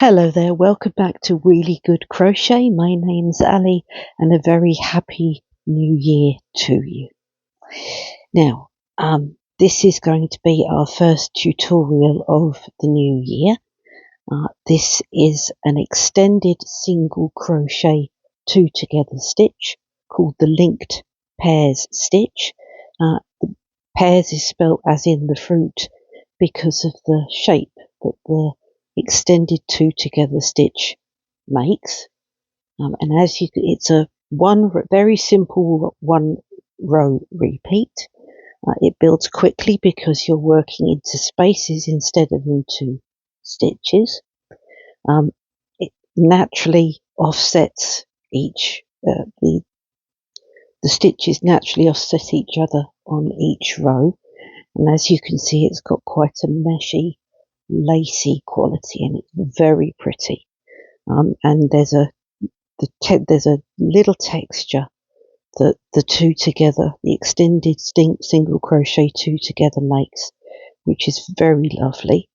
Hello there, welcome back to Really Good Crochet. My name's Ali and a very happy new year to you. Now, this is going to be our first tutorial of the new year. This is an extended single crochet two together stitch called the linked Pears stitch. The pears is spelt as in the fruit because of the shape that the extended two together stitch makes. And as you, it's a very simple one row repeat. It builds quickly because you're working into spaces instead of into stitches. It naturally offsets each, the stitches naturally offset each other on each row. And as you can see, it's got quite a meshy, lacy quality and it's very pretty. And there's a little texture that the two together, the extended single crochet two together makes, which is very lovely.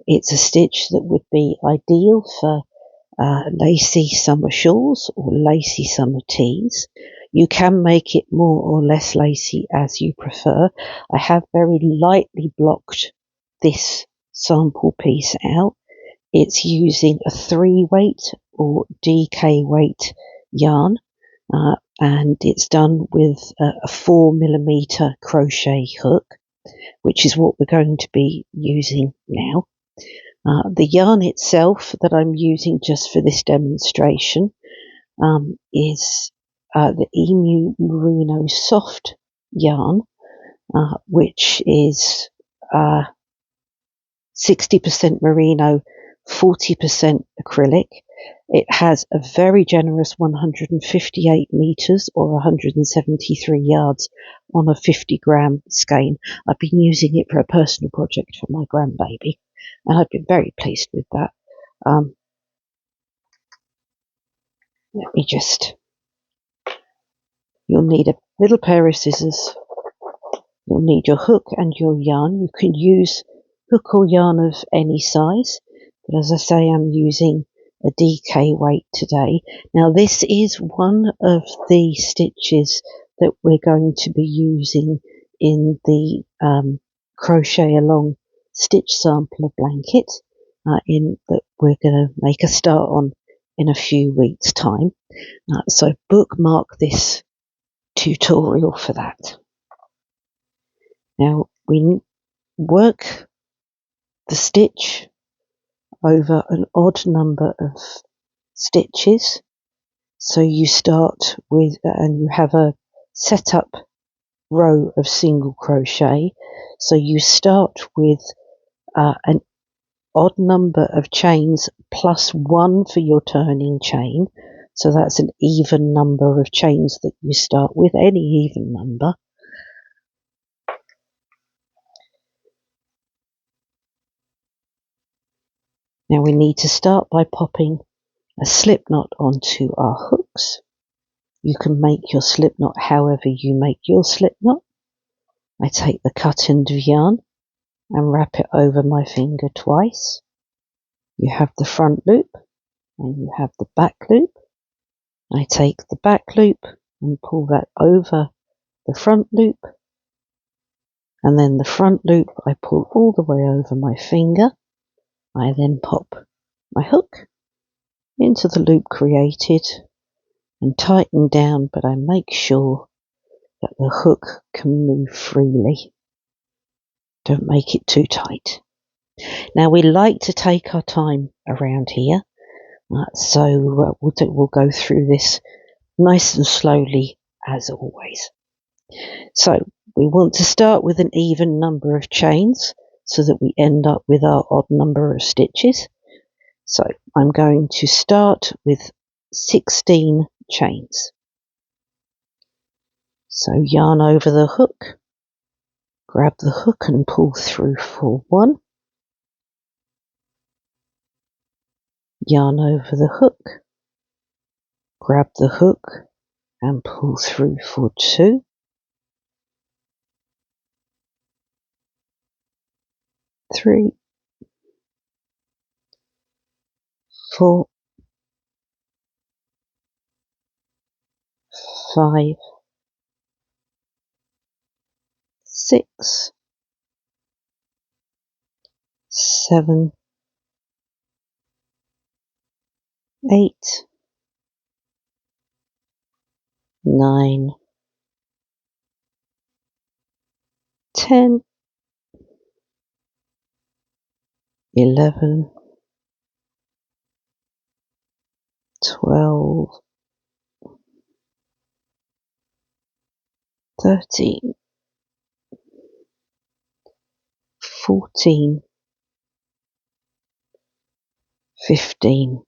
It's a stitch that would be ideal for lacy summer shawls or lacy summer tees. You can make it more or less lacy as you prefer. I have very lightly blocked this sample piece out. It's using a 3 weight or DK weight yarn, and it's done with a 4mm crochet hook, which is what we're going to be using now. The yarn itself that I'm using just for this demonstration is the Emu Merino Soft yarn, which is 60% merino, 40% acrylic. It has a very generous 158 meters or 173 yards on a 50-gram skein. I've been using it for a personal project for my grandbaby, and I've been very pleased with that. You'll need a little pair of scissors. You'll need your hook and your yarn. You can use hook or yarn of any size, but as I say, I'm using a DK weight today. Now this is one of the stitches that we're going to be using in the crochet along stitch sampler blanket that we're going to make a start on in a few weeks' time. So bookmark this tutorial for that. Now we work the stitch over an odd number of stitches. So you start with, and you have a set up row of single crochet. So you start with an odd number of chains plus 1 for your turning chain. So that's an even number of chains that you start with, any even number. Now we need to start by popping a slip knot onto our hooks. You can make your slip knot however you make your slip knot. I take the cut end of yarn and wrap it over my finger twice. You have the front loop and you have the back loop. I take the back loop and pull that over the front loop, and then the front loop I pull all the way over my finger. I then pop my hook into the loop created and tighten down, but I make sure that the hook can move freely. Don't make it too tight. Now we like to take our time around here, so we'll go through this nice and slowly as always. So we want to start with an even number of chains so that we end up with our odd number of stitches. So I'm going to start with 16 chains. So yarn over the hook, grab the hook and pull through for 1. Yarn over the hook, grab the hook and pull through for 2. Three, 4, 5, 6, 7, 8, 9, 10, 11, 12, 13, 14, 15,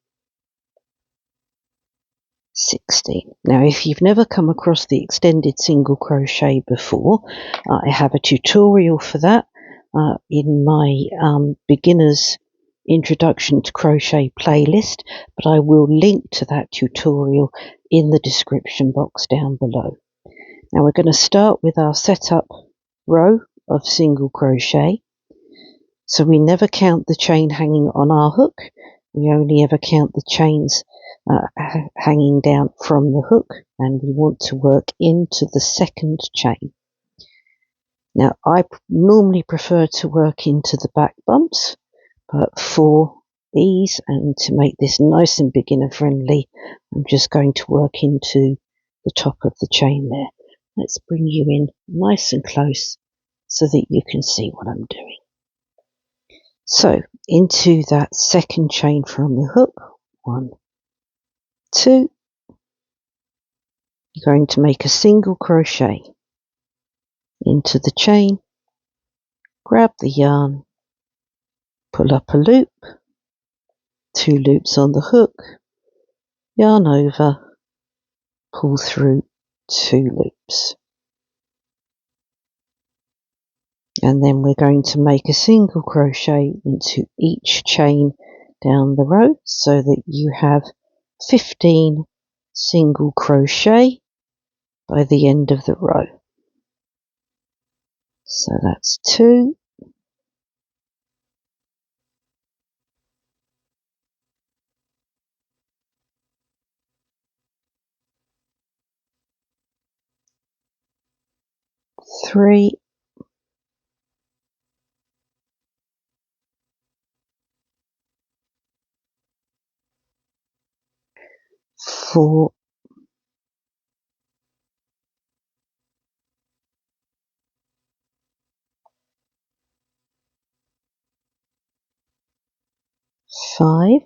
16. Now, if you've never come across the extended single crochet before, I have a tutorial for that in my beginner's introduction to crochet playlist, but I will link to that tutorial in the description box down below. Now we're going to start with our setup row of single crochet. So we never count the chain hanging on our hook. We only ever count the chains hanging down from the hook, and we want to work into the second chain. Now I normally prefer to work into the back bumps, but for ease and to make this nice and beginner friendly, I'm just going to work into the top of the chain there. Let's bring you in nice and close so that you can see what I'm doing. So into that second chain from the hook, 1, 2, you're going to make a single crochet into the chain, grab the yarn, pull up a loop, 2 loops on the hook, yarn over, pull through 2 loops. And then we're going to make a single crochet into each chain down the row so that you have 15 single crochet by the end of the row. So that's 2, 3, 4, 5,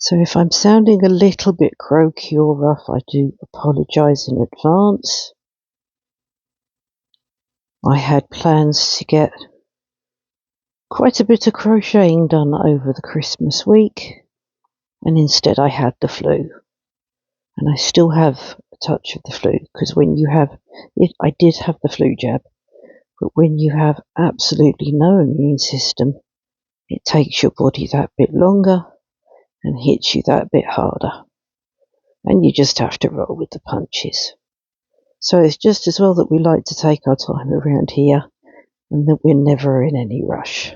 So if I'm sounding a little bit croaky or rough, I do apologise in advance. I had plans to get quite a bit of crocheting done over the Christmas week, and instead I had the flu. And I still have a touch of the flu, because when you have it, I did have the flu jab, but when you have absolutely no immune system, it takes your body that bit longer and hits you that bit harder. And you just have to roll with the punches. So it's just as well that we like to take our time around here and that we're never in any rush.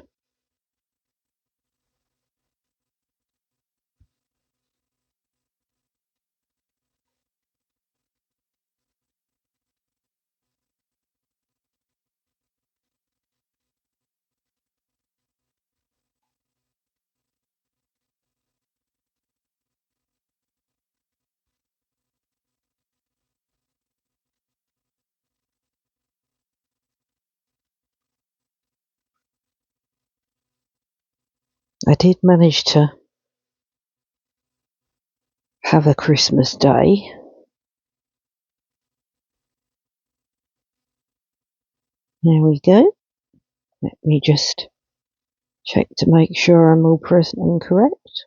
I did manage to have a Christmas day. There we go. Let me just check to make sure I'm all present and correct.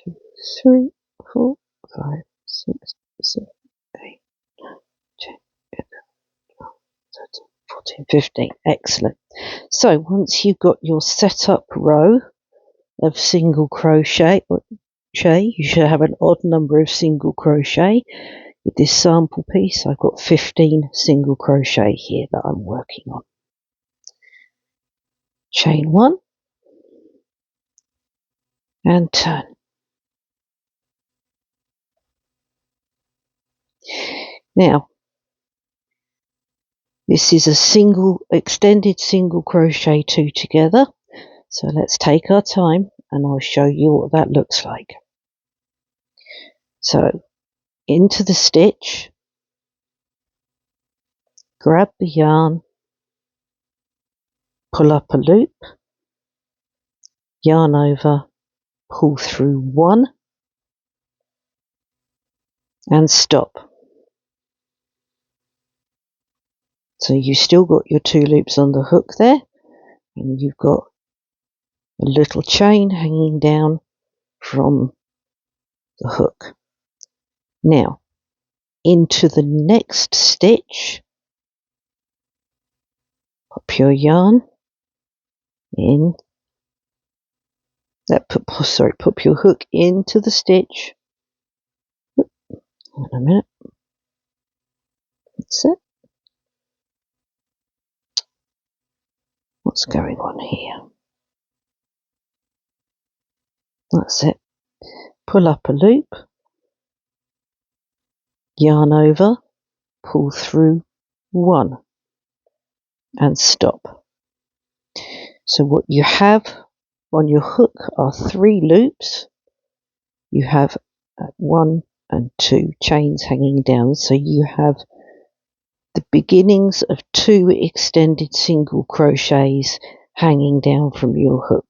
2, 3, 4, 5, 6, 7, 8, 10, 11, 12, 13, 14, 15. Excellent. So once you've got your setup row of single crochet, you should have an odd number of single crochet. With this sample piece, I've got 15 single crochet here that I'm working on. Chain 1 and turn. Now, this is a extended single crochet 2 together. So let's take our time and I'll show you what that looks like. So into the stitch, grab the yarn, pull up a loop, yarn over, pull through 1 and stop. So you've still got your 2 loops on the hook there, and you've got a little chain hanging down from the hook. Now, into the next stitch, pop your yarn in. Pop your hook into the stitch. Hold on a minute. That's it. What's going on here? That's it. Pull up a loop, yarn over, pull through 1 and stop. So what you have on your hook are 3 loops. You have 1 and 2 chains hanging down, so you have the beginnings of 2 extended single crochets hanging down from your hook.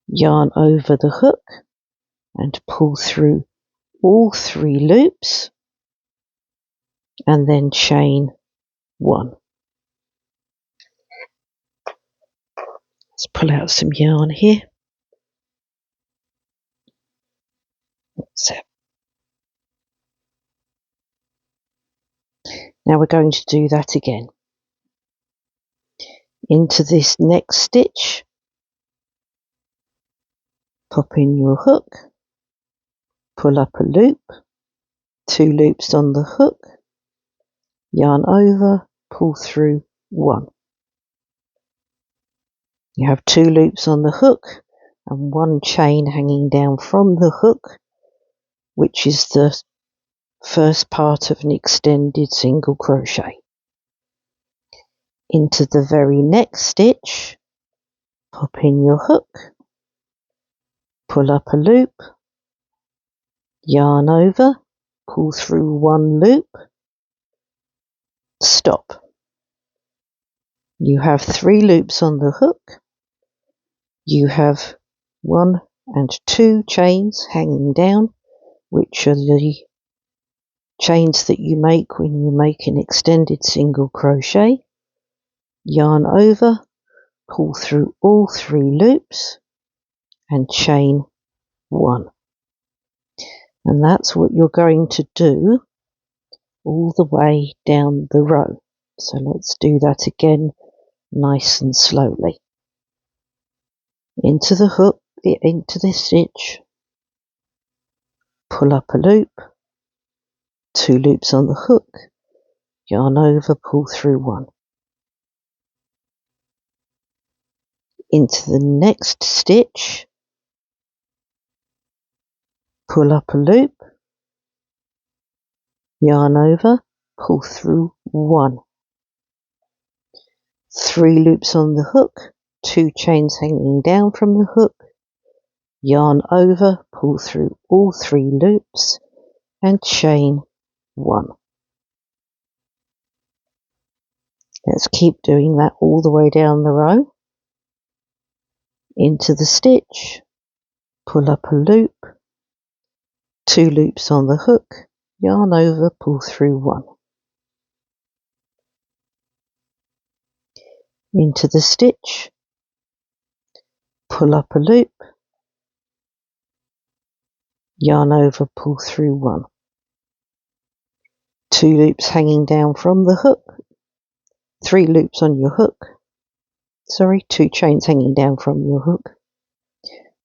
Yarn over the hook and pull through all 3 loops and then chain 1. Let's pull out some yarn here. That's it. Now we're going to do that again. Into this next stitch, pop in your hook, pull up a loop, 2 loops on the hook, yarn over, pull through 1. You have 2 loops on the hook and 1 chain hanging down from the hook, which is the first part of an extended single crochet. Into the very next stitch, pop in your hook, pull up a loop, yarn over, pull through 1 loop, stop. You have 3 loops on the hook. You have 1 and 2 chains hanging down, which are the chains that you make when you make an extended single crochet. Yarn over, pull through all 3 loops and chain 1. And that's what you're going to do all the way down the row. So let's do that again nice and slowly. Into the hook, into the stitch, pull up a loop, 2 loops on the hook, yarn over, pull through 1. Into the next stitch, pull up a loop, yarn over, pull through 1. 3 loops on the hook, 2 chains hanging down from the hook, yarn over, pull through all 3 loops and chain 1. Let's keep doing that all the way down the row. Into the stitch, pull up a loop, 2 loops on the hook, yarn over, pull through 1. into the stitch, pull up a loop, yarn over, pull through one. 2 loops hanging down from the hook, 3 loops on your hook, 2 chains hanging down from your hook,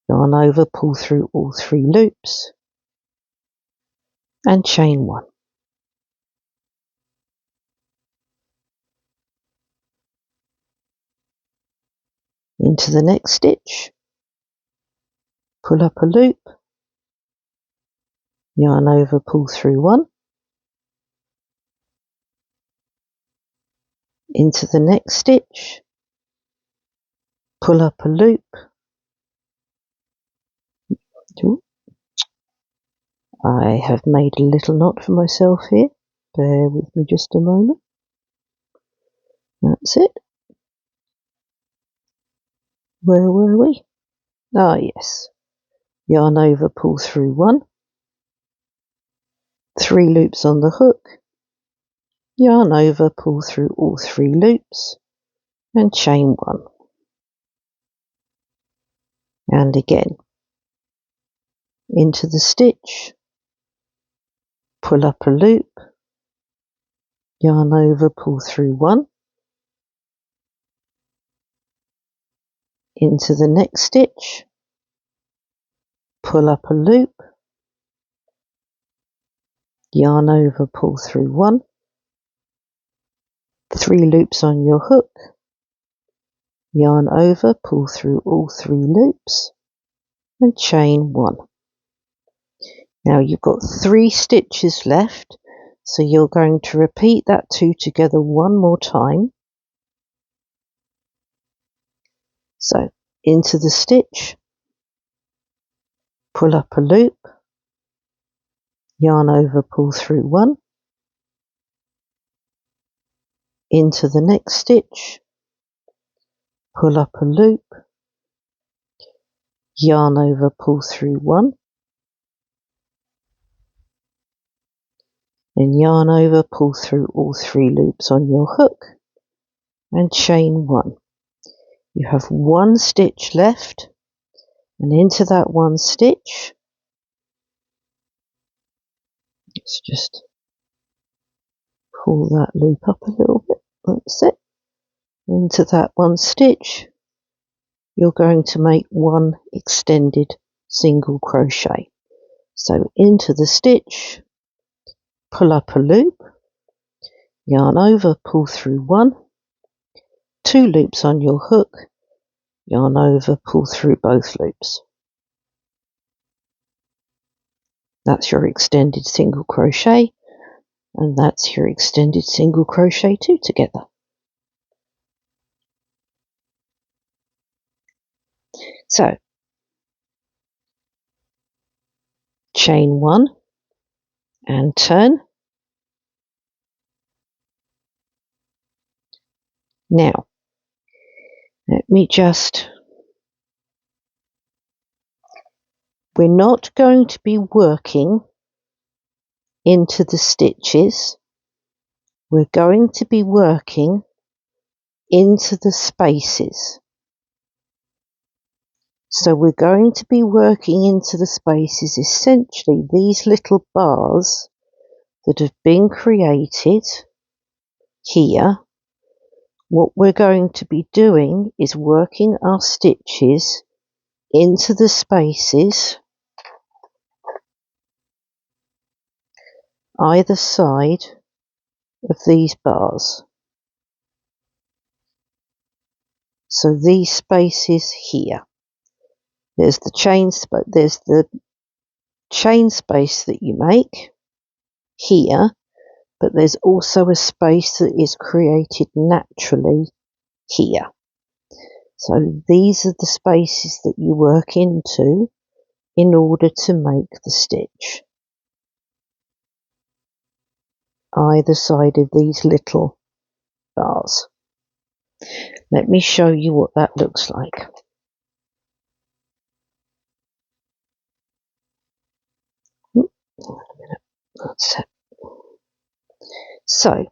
yarn over, pull through all 3 loops, and chain 1. Into the next stitch, pull up a loop, yarn over, pull through 1, into the next stitch, pull up a loop. I have made a little knot for myself here, bear with me just a moment. That's it. Where were we? Ah, yes. Yarn over, pull through 1, 3 loops on the hook, yarn over, pull through all 3 loops, and chain 1. And again, into the stitch, pull up a loop, yarn over, pull through 1, into the next stitch, pull up a loop, yarn over, pull through 1, 3 loops on your hook, yarn over, pull through all 3 loops, and chain 1. Now you've got 3 stitches left, so you're going to repeat that 2 together one more time. So into the stitch, pull up a loop, yarn over, pull through 1, into the next stitch, pull up a loop, yarn over, pull through 1, and yarn over, pull through all 3 loops on your hook, and chain 1. You have 1 stitch left, and into that 1 stitch, let's just pull that loop up a little bit, that's it. Into that 1 stitch, you're going to make 1 extended single crochet. So into the stitch, pull up a loop, yarn over, pull through 1, 2 loops on your hook, yarn over, pull through both loops. That's your extended single crochet, and that's your extended single crochet 2 together. So chain 1 and turn. Now let me we're not going to be working into the stitches, we're going to be working into the spaces. So we're going to be working into the spaces, essentially these little bars that have been created here. What we're going to be doing is working our stitches into the spaces either side of these bars. So these spaces here. There's the chain space that you make here, but there's also a space that is created naturally here. So these are the spaces that you work into in order to make the stitch. Either side of these little bars. Let me show you what that looks like. That's it. So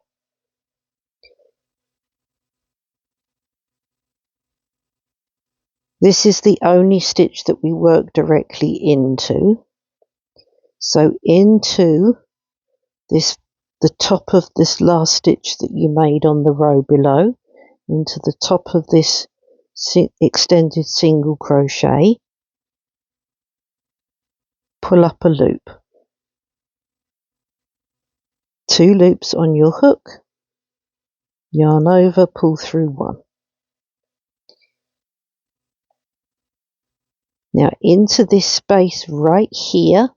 This is the only stitch that we work directly into. So into this, the top of this last stitch that you made on the row below, into the top of this extended single crochet, pull up a loop, 2 loops on your hook, yarn over, pull through 1. Now into this space right here,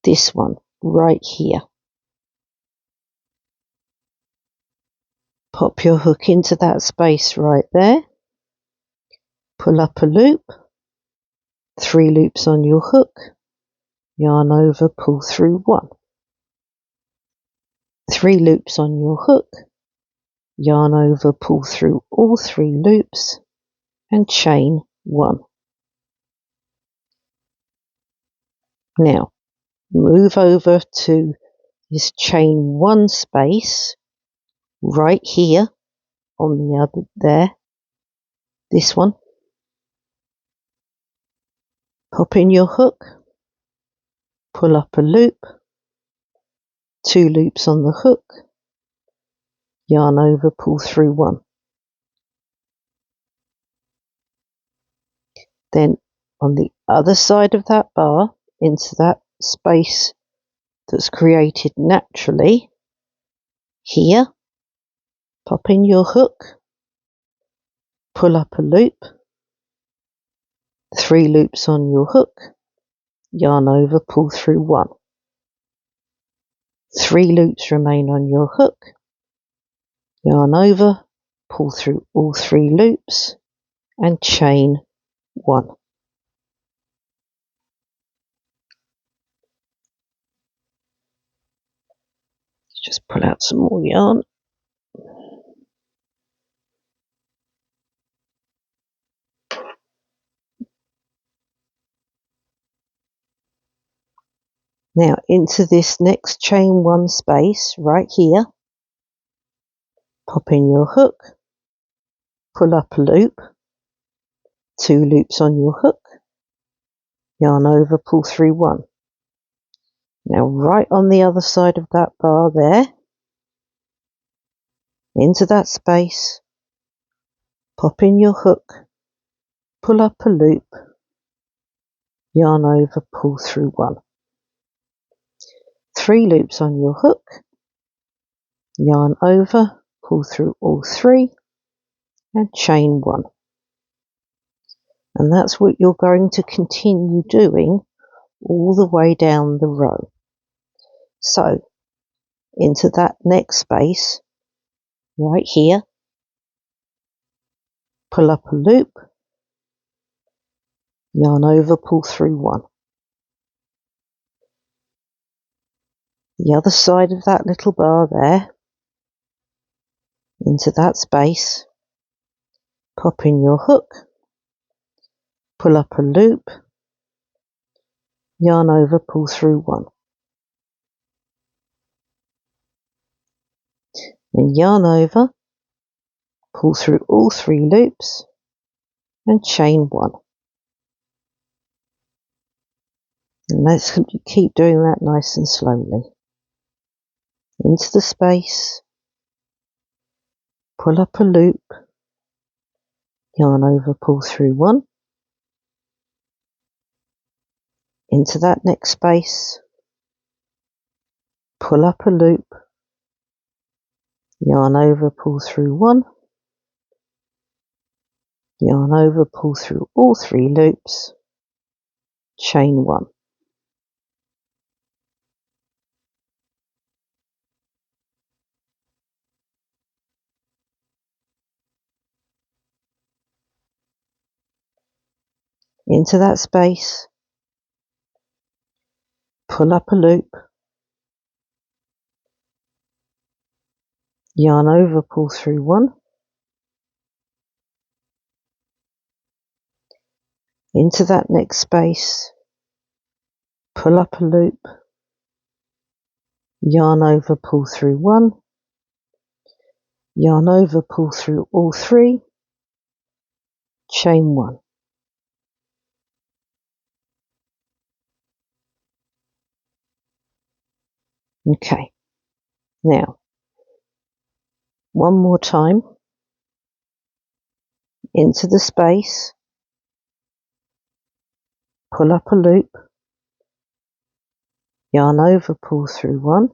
this one right here, pop your hook into that space right there, pull up a loop, 3 loops on your hook, yarn over, pull through 1. 3 loops on your hook, yarn over, pull through all 3 loops and chain 1. Now move over to this chain 1 space right here on the other there, this one, pop in your hook, pull up a loop, 2 loops on the hook, yarn over, pull through 1. Then on the other side of that bar, into that space that's created naturally, here, pop in your hook, pull up a loop, 3 loops on your hook, yarn over, pull through 1. 3 loops remain on your hook, yarn over, pull through all 3 loops and chain 1. Just pull out some more yarn. Now into this next chain 1 space right here, pop in your hook, pull up a loop, 2 loops on your hook, yarn over, pull through 1. Now right on the other side of that bar there, into that space, pop in your hook, pull up a loop, yarn over, pull through 1. 3 loops on your hook, yarn over, pull through all 3 and chain 1. And that's what you're going to continue doing all the way down the row. So into that next space right here, pull up a loop, yarn over, pull through 1. The other side of that little bar there, into that space, pop in your hook, pull up a loop, yarn over, pull through 1. Then yarn over, pull through all 3 loops and chain 1. And let's keep doing that nice and slowly. Into the space, pull up a loop, yarn over, pull through 1. Into that next space, pull up a loop, yarn over, pull through 1, yarn over, pull through all 3 loops, chain 1. Into that space, pull up a loop, yarn over, pull through 1. Into that next space, pull up a loop, yarn over, pull through 1, yarn over, pull through all 3 chain 1. Okay, now one more time into the space, pull up a loop, yarn over, pull through 1,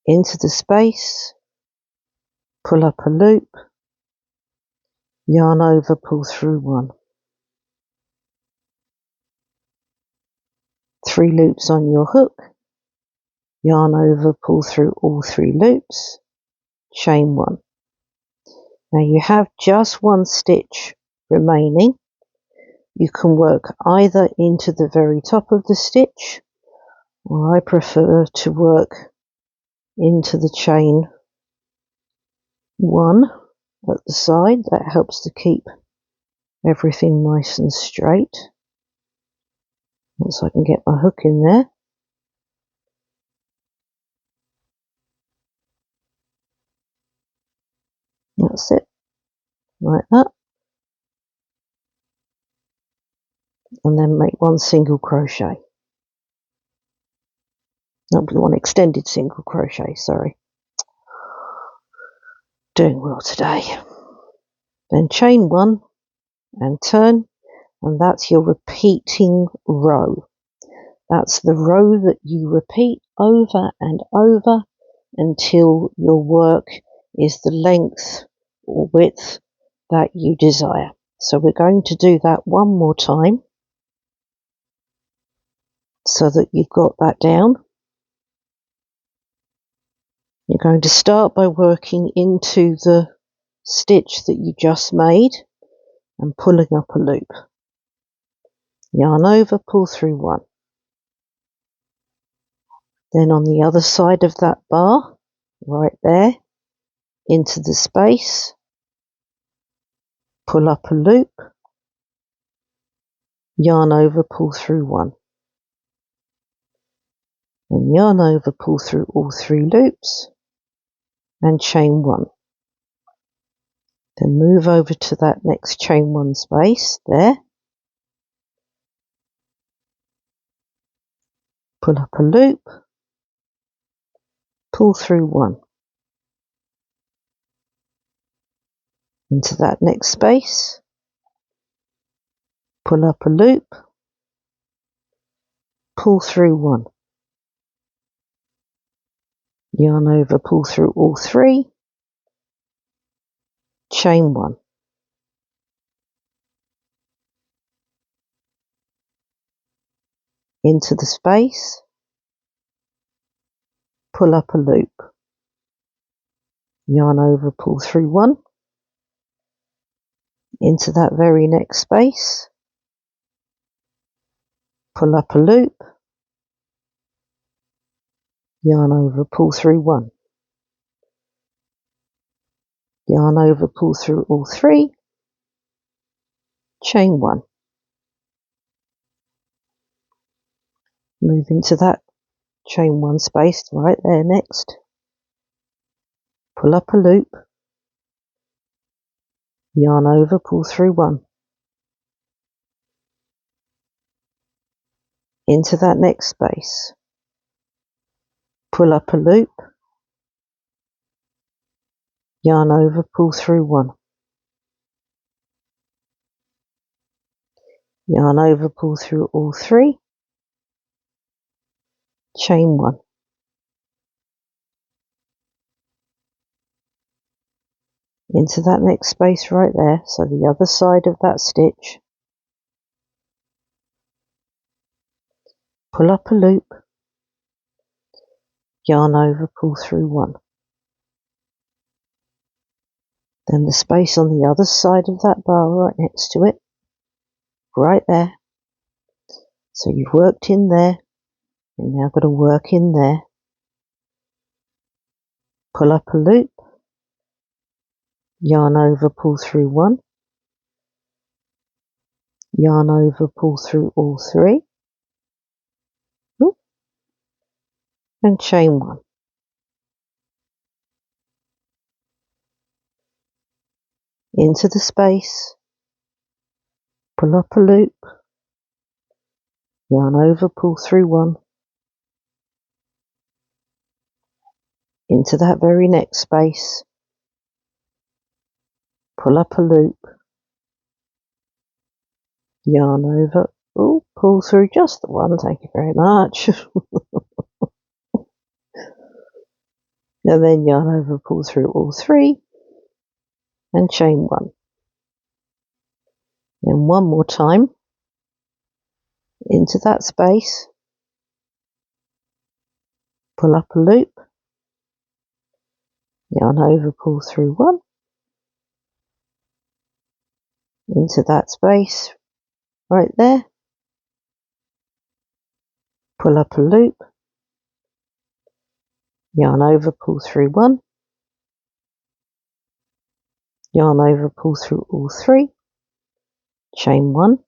into the space, pull up a loop, yarn over, pull through 1. 3 loops on your hook, yarn over, pull through all 3 loops, chain 1. Now you have just 1 stitch remaining. You can work either into the very top of the stitch, or I prefer to work into the chain 1 at the side. That helps to keep everything nice and straight. Once I can get my hook in there. That's it, like that. And then make 1 single crochet. Not 1 extended single crochet, sorry. Doing well today. Then chain 1 and turn, and that's your repeating row. That's the row that you repeat over and over until your work is the length or width that you desire. So we're going to do that one more time so that you've got that down. You're going to start by working into the stitch that you just made and pulling up a loop. Yarn over, pull through 1. Then on the other side of that bar, right there, into the space, pull up a loop, yarn over, pull through 1. Then yarn over, pull through all 3 loops and chain 1. Then move over to that next chain 1 space there, pull up a loop, pull through 1. Into that next space, pull up a loop, pull through 1. Yarn over, pull through all 3, chain 1. Into the space, pull up a loop, yarn over, pull through 1. Into that very next space, pull up a loop, yarn over, pull through 1. Yarn over, pull through all 3, chain 1. Move into that chain 1 space right there next, pull up a loop, yarn over, pull through 1. Into that next space, pull up a loop, yarn over, pull through 1. Yarn over, pull through all 3, chain 1. Into that next space right there, so the other side of that stitch, pull up a loop, yarn over, pull through 1. Then the space on the other side of that bar right next to it, right there. So you've worked in there, you've now got to work in there. Pull up a loop, yarn over, pull through 1. Yarn over, pull through all 3. And chain 1. into the space, pull up a loop, yarn over, pull through one, into that very next space, pull up a loop, yarn over, oh, pull through just the one, thank you very much, and then yarn over, pull through all three, and chain one. Then one more time, into that space, pull up a loop, yarn over, pull through one, into that space, right there, pull up a loop, yarn over, pull through one, yarn over, pull through all three, chain one,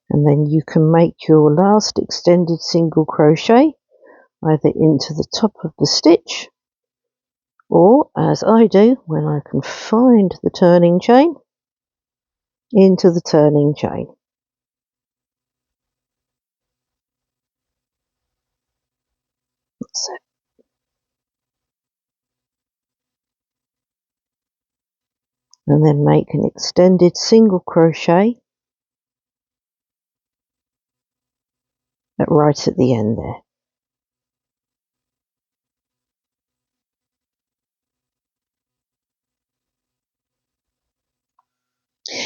and then you can make your last extended single crochet either into the top of the stitch, or as I do when I can find the turning chain, into the turning chain. So, and then make an extended single crochet right at the end there.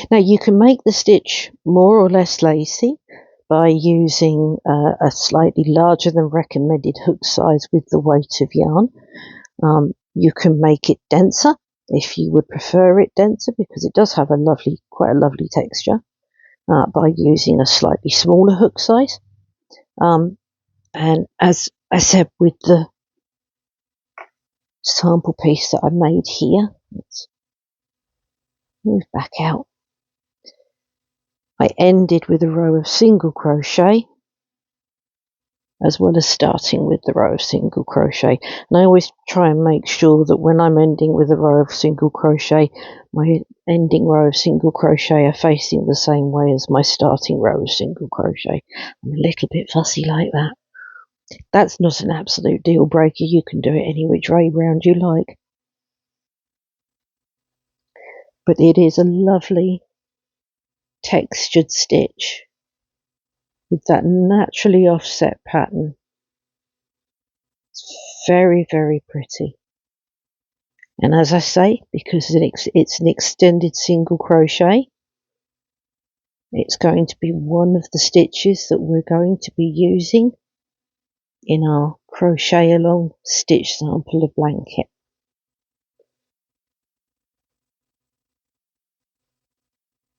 Now you can make the stitch more or less lacy by using a slightly larger than recommended hook size with the weight of yarn. You can make it denser if you would prefer it denser, because it does have quite a lovely texture, by using a slightly smaller hook size. And as I said with the sample piece that I made here, let's move back out. I ended with a row of single crochet as well as starting with the row of single crochet, and I always try and make sure that when I'm ending with a row of single crochet, my ending row of single crochet are facing the same way as my starting row of single crochet. I'm a little bit fussy like that. That's not an absolute deal breaker, you can do it any which way round you like, but it is a lovely textured stitch with that naturally offset pattern. It's very, very pretty. And as I say, because it's an extended single crochet, it's going to be one of the stitches that we're going to be using in our crochet along stitch sample of blanket.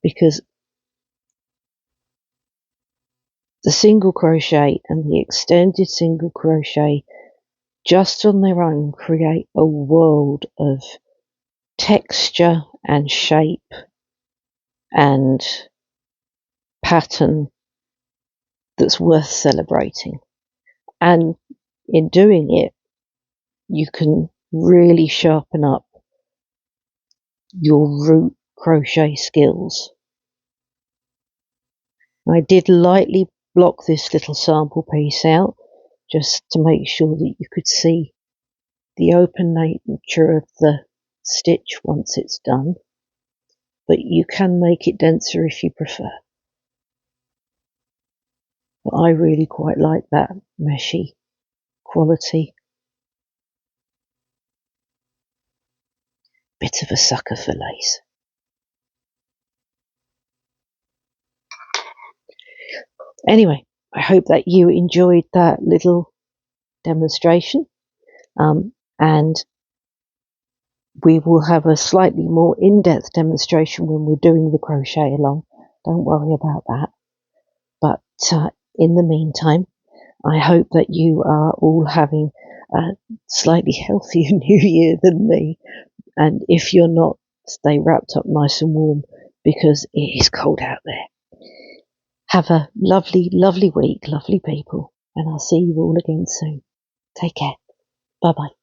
Because the single crochet and the extended single crochet just on their own create a world of texture and shape and pattern that's worth celebrating. And in doing it, you can really sharpen up your root crochet skills. I did lightly block this little sample piece out just to make sure that you could see the open nature of the stitch once it's done, but you can make it denser if you prefer. But I really quite like that meshy quality. Bit of a sucker for lace. Anyway, I hope that you enjoyed that little demonstration, and we will have a slightly more in-depth demonstration when we're doing the crochet along. Don't worry about that. But in the meantime, I hope that you are all having a slightly healthier new year than me. And if you're not, stay wrapped up nice and warm, because it is cold out there. Have a lovely, lovely week, lovely people, and I'll see you all again soon. Take care. Bye-bye.